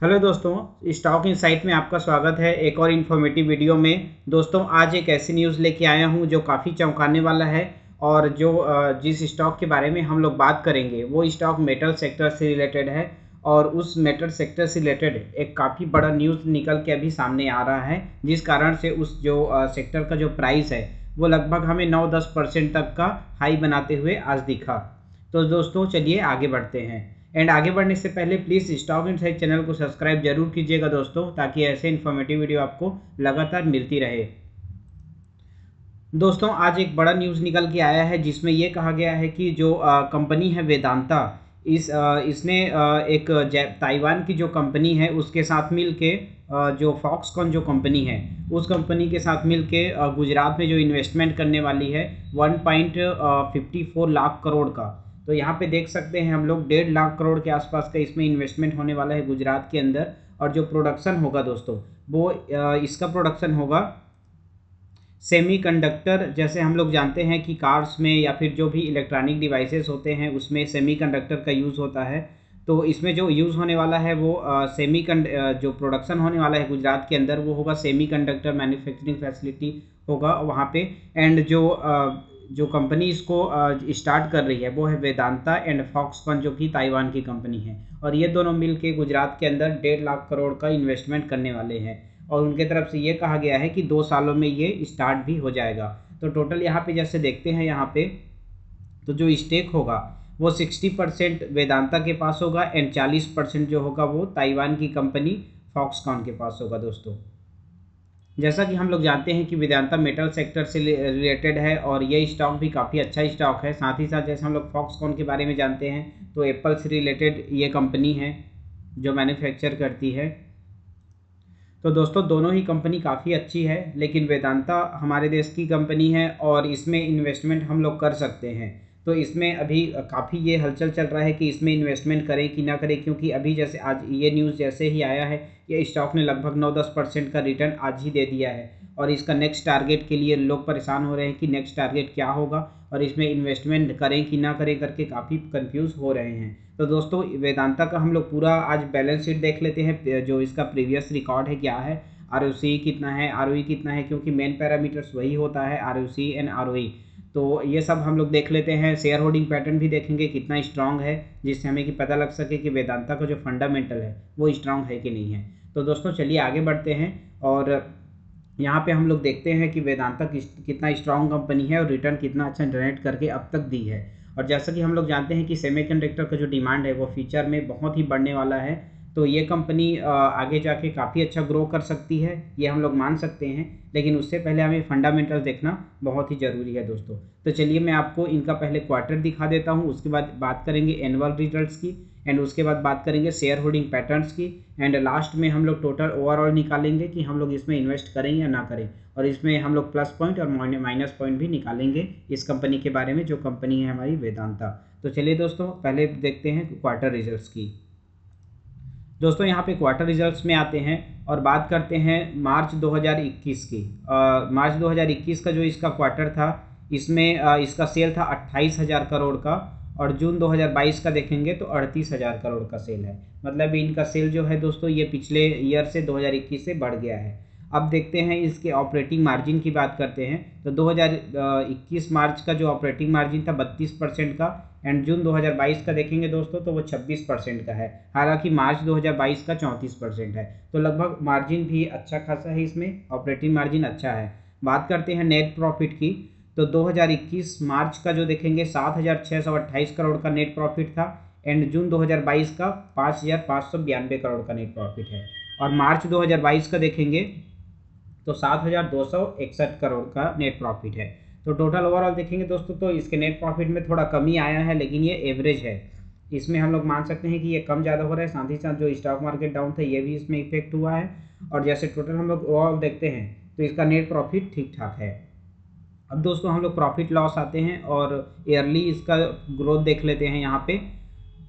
Hello दोस्तों, stock insight में आपका स्वागत है एक और इन्फॉर्मेटिव वीडियो में। दोस्तों, आज एक ऐसी न्यूज़ लेके आया हूं जो काफ़ी चौंकाने वाला है। और जो जिस स्टॉक के बारे में हम लोग बात करेंगे वो स्टॉक मेटल सेक्टर से रिलेटेड है। और उस मेटल सेक्टर से रिलेटेड एक काफ़ी बड़ा न्यूज़ निकल के अभी सामने आ रहा है, जिस कारण से उस जो सेक्टर का जो प्राइस है वो लगभग हमें 9-10% तक का हाई बनाते हुए आज दिखा। तो दोस्तों, चलिए आगे बढ़ते हैं। एंड आगे बढ़ने से पहले प्लीज़ स्टॉक इनसाइट चैनल को सब्सक्राइब जरूर कीजिएगा दोस्तों, ताकि ऐसे इन्फॉर्मेटिव वीडियो आपको लगातार मिलती रहे। दोस्तों, आज एक बड़ा न्यूज़ निकल के आया है जिसमें ये कहा गया है कि जो कंपनी है वेदांता, इसने एक ताइवान की जो कंपनी है उसके साथ मिल के जो फॉक्सकॉन जो कंपनी है उस कंपनी के साथ मिल के गुजरात में जो इन्वेस्टमेंट करने वाली है 1.54 लाख करोड़ का। तो यहाँ पे देख सकते हैं हम लोग 1.5 लाख करोड़ के आसपास का इसमें इन्वेस्टमेंट होने वाला है गुजरात के अंदर। और जो प्रोडक्शन होगा दोस्तों, वो इसका प्रोडक्शन होगा सेमीकंडक्टर। जैसे हम लोग जानते हैं कि कार्स में या फिर जो भी इलेक्ट्रॉनिक डिवाइसेस होते हैं उसमें सेमीकंडक्टर का यूज़ होता है। तो इसमें जो यूज़ होने वाला है वो जो प्रोडक्शन होने वाला है गुजरात के अंदर वो होगा सेमीकंडक्टर मैन्युफैक्चरिंग फैसिलिटी होगा वहाँ पे। एंड जो कंपनी इसको स्टार्ट कर रही है वो है वेदांता एंड फॉक्सकॉन, जो कि ताइवान की कंपनी है। और ये दोनों मिल के गुजरात के अंदर 1.5 लाख करोड़ का इन्वेस्टमेंट करने वाले हैं। और उनके तरफ से ये कहा गया है कि 2 सालों में ये स्टार्ट भी हो जाएगा। तो टोटल यहाँ पे जैसे देखते हैं यहाँ पे, तो जो स्टेक होगा वो 60% वेदांता के पास होगा एंड 40% जो होगा वो ताइवान की कंपनी फॉक्सकॉन के पास होगा दोस्तों। जैसा कि हम लोग जानते हैं कि वेदांता मेटल सेक्टर से रिलेटेड है और ये स्टॉक भी काफ़ी अच्छा स्टॉक है। साथ ही साथ जैसे हम लोग फॉक्सकॉन के बारे में जानते हैं तो एप्पल से रिलेटेड ये कंपनी है जो मैन्युफैक्चर करती है। तो दोस्तों, दोनों ही कंपनी काफ़ी अच्छी है, लेकिन वेदांता हमारे देश की कंपनी है और इसमें इन्वेस्टमेंट हम लोग कर सकते हैं। तो इसमें अभी काफ़ी ये हलचल चल रहा है कि इसमें इन्वेस्टमेंट करें कि ना करें, क्योंकि अभी जैसे आज ये न्यूज़ जैसे ही आया है ये स्टॉक ने लगभग 9-10% का रिटर्न आज ही दे दिया है। और इसका नेक्स्ट टारगेट के लिए लोग परेशान हो रहे हैं कि नेक्स्ट टारगेट क्या होगा और इसमें इन्वेस्टमेंट करें कि ना करें करके काफ़ी कंफ्यूज हो रहे हैं। तो दोस्तों, वेदांता का हम लोग पूरा आज बैलेंस शीट देख लेते हैं। जो इसका प्रीवियस रिकॉर्ड है क्या है, आरओसी कितना है, आरओई कितना है, क्योंकि मेन पैरामीटर्स वही होता है आरओसी एंड आरओई। तो ये सब हम लोग देख लेते हैं। शेयर होल्डिंग पैटर्न भी देखेंगे कितना स्ट्रांग है, जिससे हमें कि पता लग सके कि वेदांता का जो फंडामेंटल है वो स्ट्रांग है कि नहीं है। तो दोस्तों, चलिए आगे बढ़ते हैं। और यहाँ पे हम लोग देखते हैं कि वेदांता कितना स्ट्रांग कंपनी है और रिटर्न कितना अच्छा जनरेट करके अब तक दी है। और जैसा कि हम लोग जानते हैं कि सेमीकंडक्टर का जो डिमांड है वो फ्यूचर में बहुत ही बढ़ने वाला है। तो ये कंपनी आगे जाके काफ़ी अच्छा ग्रो कर सकती है, ये हम लोग मान सकते हैं। लेकिन उससे पहले हमें फंडामेंटल देखना बहुत ही ज़रूरी है दोस्तों। तो चलिए मैं आपको इनका पहले क्वार्टर दिखा देता हूँ, उसके बाद बात करेंगे एनुअल रिजल्ट्स की, एंड उसके बाद बात करेंगे शेयर होल्डिंग पैटर्न्स की, एंड लास्ट में हम लोग टोटल ओवरऑल निकालेंगे कि हम लोग इसमें इन्वेस्ट करें या ना करें। और इसमें हम लोग प्लस पॉइंट और माइनस पॉइंट भी निकालेंगे इस कंपनी के बारे में, जो कंपनी है हमारी वेदांता। तो चलिए दोस्तों, पहले देखते हैं क्वार्टर रिजल्ट्स की। दोस्तों, यहाँ पे क्वार्टर रिजल्ट्स में आते हैं और बात करते हैं मार्च 2021 की। मार्च 2021 का जो इसका क्वार्टर था, इसमें इसका सेल था 28,000 करोड़ का। और जून 2022 का देखेंगे तो 38,000 करोड़ का सेल है। मतलब इनका सेल जो है दोस्तों ये पिछले ईयर से 2021 से बढ़ गया है। अब देखते हैं इसके ऑपरेटिंग मार्जिन की बात करते हैं। तो 2021 मार्च का जो ऑपरेटिंग मार्जिन था 32% का, एंड जून 2022 का देखेंगे दोस्तों तो वो 26% का है। हालांकि मार्च 2022 का 34% है। तो लगभग मार्जिन भी अच्छा खासा है, इसमें ऑपरेटिंग मार्जिन अच्छा है। बात करते हैं नेट प्रॉफिट की। तो 2021 मार्च का जो देखेंगे 7,628 करोड़ का नेट प्रॉफिट था, एंड जून 2022 का 5,592 करोड़ का नेट प्रॉफिट है। और मार्च 2022 का देखेंगे तो 7,261 करोड़ का नेट प्रॉफिट है। तो टोटल ओवरऑल देखेंगे दोस्तों तो इसके नेट प्रॉफिट में थोड़ा कमी आया है, लेकिन ये एवरेज है। इसमें हम लोग मान सकते हैं कि ये कम ज़्यादा हो रहा है। साथ ही साथ जो स्टॉक मार्केट डाउन था ये भी इसमें इफेक्ट हुआ है। और जैसे टोटल हम लोग ओवरऑल देखते हैं तो इसका नेट प्रॉफिट ठीक ठाक है। अब दोस्तों, हम लोग प्रॉफिट लॉस आते हैं और ईयरली इसका ग्रोथ देख लेते हैं यहाँ पे।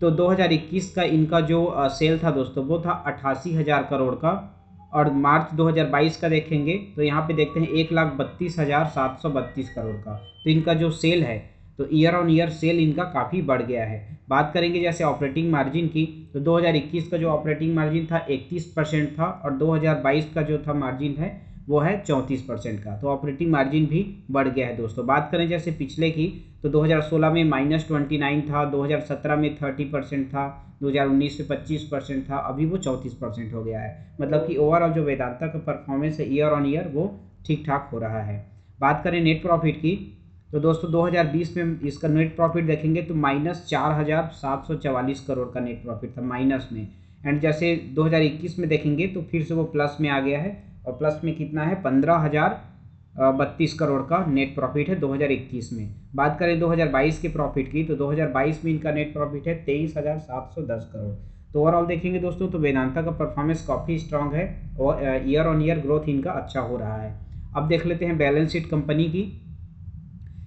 तो 2021 का इनका जो सेल था दोस्तों वो था 88,000 करोड़ का। और मार्च 2022 का देखेंगे तो यहाँ पे देखते हैं 1,32,732 करोड़ का। तो इनका जो सेल है तो ईयर ऑन ईयर सेल इनका काफ़ी बढ़ गया है। बात करेंगे जैसे ऑपरेटिंग मार्जिन की, तो 2021 का जो ऑपरेटिंग मार्जिन था 31% था और 2022 का जो था मार्जिन है वो है 34% का। तो ऑपरेटिंग मार्जिन भी बढ़ गया है दोस्तों। बात करें जैसे पिछले की, तो 2016 में -29 था, 2017 में 30% था, 2019 में 25% था, अभी वो 34% हो गया है। मतलब कि ओवरऑल जो वेदांता का परफॉर्मेंस है ईयर ऑन ईयर वो ठीक ठाक हो रहा है। बात करें नेट प्रॉफिट की, तो दोस्तों 2020 में इसका नेट प्रॉफिट देखेंगे तो -4744 करोड़ का नेट प्रॉफिट था माइनस में। एंड जैसे 2021 में देखेंगे तो फिर से वो प्लस में आ गया है, और प्लस में कितना है 15,032 करोड़ का नेट प्रॉफिट है 2021 में। बात करें 2022 के प्रॉफिट की, तो 2022 में इनका नेट प्रॉफिट है 23,710 करोड़। तो ओवरऑल देखेंगे दोस्तों तो वेदांता का परफॉर्मेंस काफ़ी स्ट्रांग है और ईयर ऑन ईयर ग्रोथ इनका अच्छा हो रहा है। अब देख लेते हैं बैलेंस शीट कंपनी की।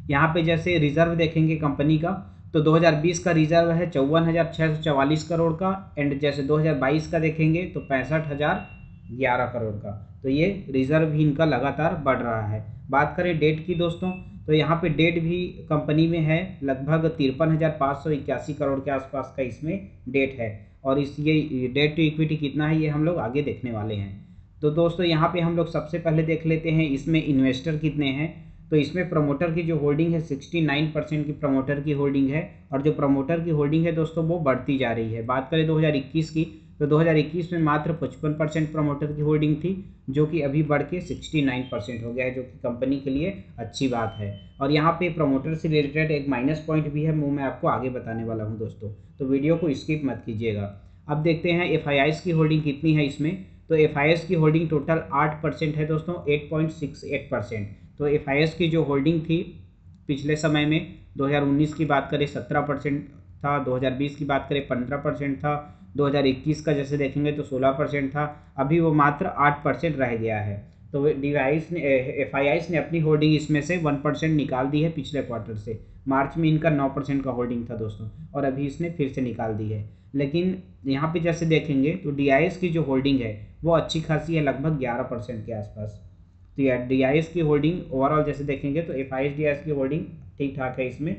यहाँ पे जैसे रिजर्व देखेंगे कंपनी का, तो 2020 का रिजर्व है 54,644 करोड़ का, एंड जैसे 2022 का देखेंगे तो 65,011 करोड़ का। तो ये रिजर्व भी इनका लगातार बढ़ रहा है। बात करें डेट की दोस्तों, तो यहाँ पे डेट भी कंपनी में है लगभग 53,581 करोड़ के आसपास का इसमें डेट है। और इस ये डेट टू इक्विटी कितना है ये हम लोग आगे देखने वाले हैं। तो दोस्तों यहाँ पे हम लोग सबसे पहले देख लेते हैं इसमें इन्वेस्टर कितने हैं। तो इसमें प्रमोटर की जो होल्डिंग है 69% की प्रमोटर की होल्डिंग है, और जो प्रमोटर की होल्डिंग है दोस्तों वो बढ़ती जा रही है। बात करें 2021 की, तो 2021 में मात्र 55% प्रमोटर की होल्डिंग थी, जो कि अभी बढ़ के 69% हो गया है, जो कि कंपनी के लिए अच्छी बात है। और यहाँ पे प्रमोटर से रिलेटेड एक माइनस पॉइंट भी है, वो मैं आपको आगे बताने वाला हूँ दोस्तों, तो वीडियो को स्किप मत कीजिएगा। अब देखते हैं FIIs की होल्डिंग कितनी है इसमें। तो FIIs की होल्डिंग टोटल 8% है दोस्तों, 8.68%। तो FIIs की जो होल्डिंग थी पिछले समय में 2019 की बात करें 17% था, 2020 की बात करें 15% था, 2021 का जैसे देखेंगे तो 16% था, अभी वो मात्र 8% रह गया है। तो FIIs ने अपनी होल्डिंग इसमें से 1% निकाल दी है पिछले क्वार्टर से। मार्च में इनका 9% का होल्डिंग था दोस्तों, और अभी इसने फिर से निकाल दी है। लेकिन यहाँ पे जैसे देखेंगे तो DIS की जो होल्डिंग है वो अच्छी खासी है, लगभग 11% के आसपास। तो यार DIS की होल्डिंग ओवरऑल जैसे देखेंगे तो FIIs DIS की होल्डिंग ठीक ठाक है इसमें।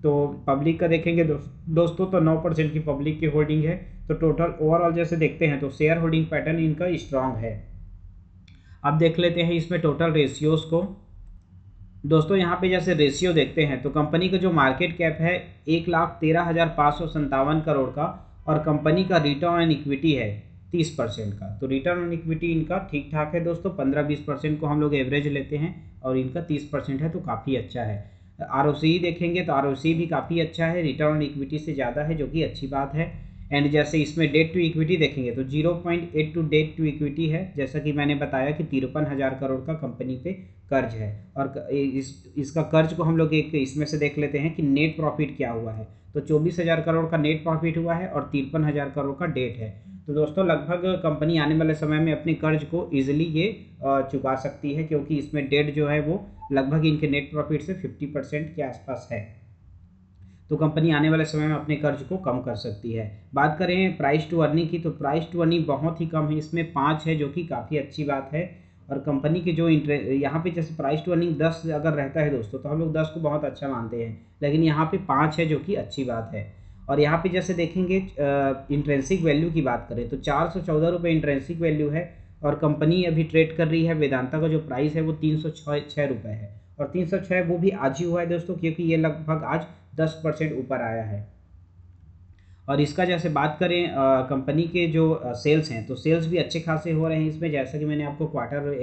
तो पब्लिक का देखेंगे दोस्तों तो 9% की पब्लिक की होल्डिंग है। तो टोटल ओवरऑल जैसे देखते हैं तो शेयर होल्डिंग पैटर्न इनका स्ट्रांग है। अब देख लेते हैं इसमें टोटल रेशियोज को। दोस्तों यहाँ पे जैसे रेशियो देखते हैं तो कंपनी का जो मार्केट कैप है 1,13,557 करोड़ का, और कंपनी का रिटर्न ऑन इक्विटी है 30% का। तो रिटर्न ऑन इक्विटी इनका ठीक ठाक है दोस्तों, 15-20% को हम लोग एवरेज लेते हैं, और इनका 30% है तो काफ़ी अच्छा है। ROCE देखेंगे तो ROCE भी काफ़ी अच्छा है, रिटर्न ऑन इक्विटी से ज़्यादा है, जो कि अच्छी बात है। एंड जैसे इसमें डेट टू इक्विटी देखेंगे तो 0.82 डेट टू इक्विटी है, जैसा कि मैंने बताया कि 53,000 करोड़ का कंपनी पे कर्ज है। और इसका कर्ज को हम लोग एक इसमें से देख लेते हैं कि नेट प्रॉफिट क्या हुआ है। तो 24,000 करोड़ का नेट प्रॉफिट हुआ है और 53,000 करोड़ का डेट है। तो दोस्तों लगभग कंपनी आने वाले समय में अपने कर्ज को ईजिली ये चुका सकती है, क्योंकि इसमें डेट जो है वो लगभग इनके नेट प्रॉफिट से 50% के आसपास है। तो कंपनी आने वाले समय में अपने कर्ज को कम कर सकती है। बात करें प्राइस टू अर्निंग की, तो प्राइस टू अर्निंग बहुत ही कम है, इसमें 5 है, जो कि काफ़ी अच्छी बात है। और कंपनी के जो यहाँ पे जैसे प्राइस टू अर्निंग 10 अगर रहता है दोस्तों तो हम लोग 10 को बहुत अच्छा मानते हैं, लेकिन यहाँ पे 5 है, जो कि अच्छी बात है। और यहाँ पे जैसे देखेंगे इंट्रेंसिक वैल्यू की बात करें तो 414 रुपये इंट्रेंसिक वैल्यू है, और कंपनी अभी ट्रेड कर रही है, वेदांता का जो प्राइस है वो 306 रुपये है। और 306 वो भी आज ही हुआ है दोस्तों, क्योंकि ये लगभग आज 10% ऊपर आया है। और इसका जैसे बात करें कंपनी के जो सेल्स हैं तो सेल्स भी अच्छे खासे हो रहे हैं इसमें, जैसा कि मैंने आपको क्वार्टर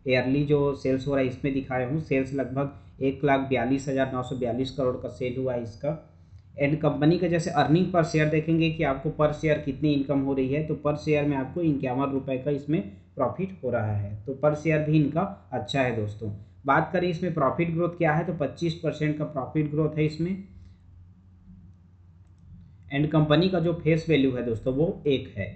ईयरली जो सेल्स हो रहा है इसमें दिखाया हूँ। सेल्स लगभग 1,42,942 करोड़ का सेल हुआ है इसका। एंड कंपनी का जैसे अर्निंग पर शेयर देखेंगे कि आपको पर शेयर कितनी इनकम हो रही है, तो पर शेयर में आपको 51 रुपये का इसमें प्रॉफिट हो रहा है। तो पर शेयर भी इनका अच्छा है दोस्तों। बात करें इसमें प्रॉफिट ग्रोथ क्या है, तो 25% का प्रॉफिट ग्रोथ है इसमें। एंड कंपनी का जो फेस वैल्यू है दोस्तों वो 1 है।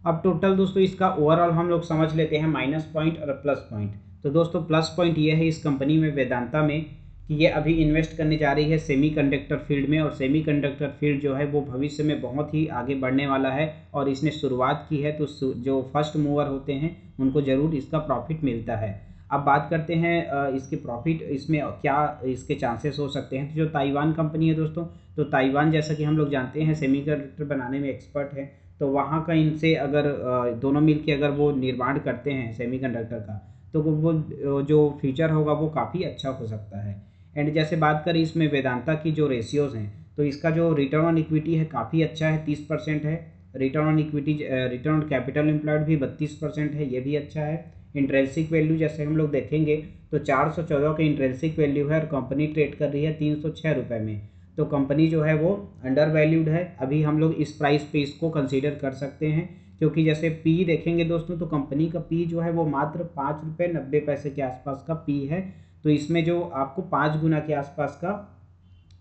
अब टोटल दोस्तों इसका ओवरऑल हम लोग समझ लेते हैं माइनस पॉइंट और प्लस पॉइंट। तो दोस्तों प्लस पॉइंट ये है इस कंपनी में वेदांता में कि ये अभी इन्वेस्ट करने जा रही है सेमीकंडक्टर फील्ड में, और सेमीकंडक्टर फील्ड जो है वो भविष्य में बहुत ही आगे बढ़ने वाला है, और इसने शुरुआत की है। तो जो फर्स्ट मूवर होते हैं उनको ज़रूर इसका प्रॉफिट मिलता है। अब बात करते हैं इसके प्रॉफिट, इसमें क्या इसके चांसेस हो सकते हैं। तो जो ताइवान कंपनी है दोस्तों, तो ताइवान जैसा कि हम लोग जानते हैं सेमीकंडक्टर बनाने में एक्सपर्ट है, तो वहाँ का इनसे अगर दोनों मिलके अगर वो निर्माण करते हैं सेमीकंडक्टर का, तो वो जो फ्यूचर होगा वो काफ़ी अच्छा हो सकता है। एंड जैसे बात करें इसमें वेदांता की जो रेशियोज़ हैं, तो इसका जो रिटर्न ऑन इक्विटी है काफ़ी अच्छा है, 30% है। Return on equity, return on capital employed भी 32% है, ये भी अच्छा है। इंट्रेंसिक वैल्यू जैसे हम लोग देखेंगे तो 414 का इंट्रेंसिक वैल्यू है और कंपनी ट्रेड कर रही है 306 रुपये में, तो कंपनी जो है वो अंडर वैल्यूड है। अभी हम लोग इस प्राइस पे इसको कंसीडर कर सकते हैं, क्योंकि जैसे पी देखेंगे दोस्तों, तो कंपनी का पी जो है वो मात्र 5 रुपये 90 पैसे के आसपास का पी है। तो इसमें जो आपको 5 गुना के आसपास का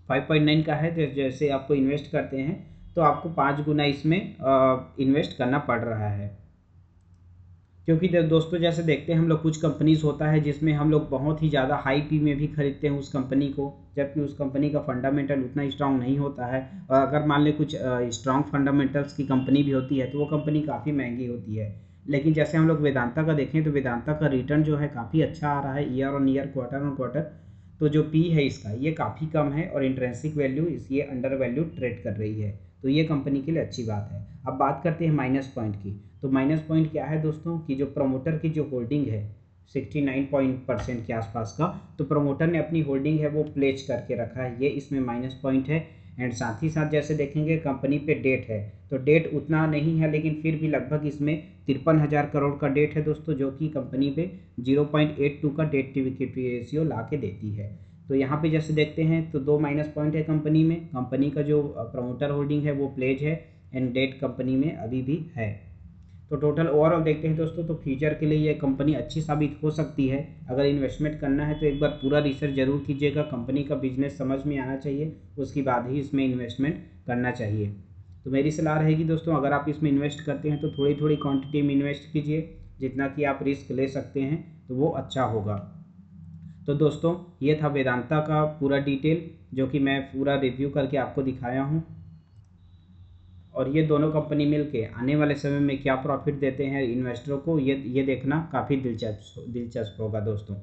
5.9 का है, जैसे आपको इन्वेस्ट करते हैं तो आपको 5 गुना इसमें इन्वेस्ट करना पड़ रहा है। क्योंकि दोस्तों जैसे देखते हैं हम लोग, कुछ कंपनीज होता है जिसमें हम लोग बहुत ही ज़्यादा हाई पी में भी खरीदते हैं उस कंपनी को, जबकि उस कंपनी का फंडामेंटल उतना स्ट्रांग नहीं होता है। और अगर मान लें कुछ स्ट्रांग फंडामेंटल्स की कंपनी भी होती है तो वो कंपनी काफ़ी महंगी होती है। लेकिन जैसे हम लोग वेदांता का देखें तो वेदांता का रिटर्न जो है काफ़ी अच्छा आ रहा है year on year, quarter on quarter. तो जो पी है इसका ये काफ़ी कम है और इंट्रेंसिक वैल्यू ये अंडर वैल्यू ट्रेड कर रही है, तो ये कंपनी के लिए अच्छी बात है। अब बात करते हैं माइनस पॉइंट की। तो माइनस पॉइंट क्या है दोस्तों, कि जो प्रमोटर की जो होल्डिंग है 69% के आसपास का, तो प्रमोटर ने अपनी होल्डिंग है वो प्लेज करके रखा है, ये इसमें माइनस पॉइंट है। एंड साथ ही साथ जैसे देखेंगे कंपनी पे डेट है, तो डेट उतना नहीं है लेकिन फिर भी लगभग इसमें 53,000 करोड़ का डेट है दोस्तों, जो कि कंपनी पे 0.82 का डेट टू इक्विटी रेशियो ला के देती है। तो यहाँ पे जैसे देखते हैं तो 2 माइनस पॉइंट है कंपनी में, कंपनी का जो प्रमोटर होल्डिंग है वो प्लेज है एंड डेट कंपनी में अभी भी है। तो टोटल ओवरऑल देखते हैं दोस्तों, तो फ्यूचर के लिए ये कंपनी अच्छी साबित हो सकती है। अगर इन्वेस्टमेंट करना है तो एक बार पूरा रिसर्च जरूर कीजिएगा, कंपनी का बिजनेस समझ में आना चाहिए, उसके बाद ही इसमें इन्वेस्टमेंट करना चाहिए। तो मेरी सलाह रहेगी दोस्तों, अगर आप इसमें इन्वेस्ट करते हैं तो थोड़ी थोड़ी क्वांटिटी में इन्वेस्ट कीजिए, जितना कि आप रिस्क ले सकते हैं तो वो अच्छा होगा। तो दोस्तों ये था वेदांता का पूरा डिटेल, जो कि मैं पूरा रिव्यू करके आपको दिखाया हूँ। और ये दोनों कंपनी मिलके आने वाले समय में क्या प्रॉफिट देते हैं इन्वेस्टरों को, ये देखना काफ़ी दिलचस्प होगा दोस्तों।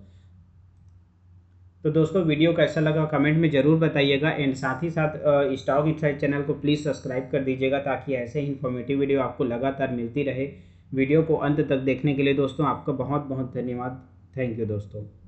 तो दोस्तों वीडियो कैसा लगा कमेंट में ज़रूर बताइएगा। एंड साथ ही साथ स्टॉक इनसाइड चैनल को प्लीज़ सब्सक्राइब कर दीजिएगा, ताकि ऐसे ही इन्फॉर्मेटिव वीडियो आपको लगातार मिलती रहे। वीडियो को अंत तक देखने के लिए दोस्तों आपका बहुत बहुत धन्यवाद। थैंक यू दोस्तों।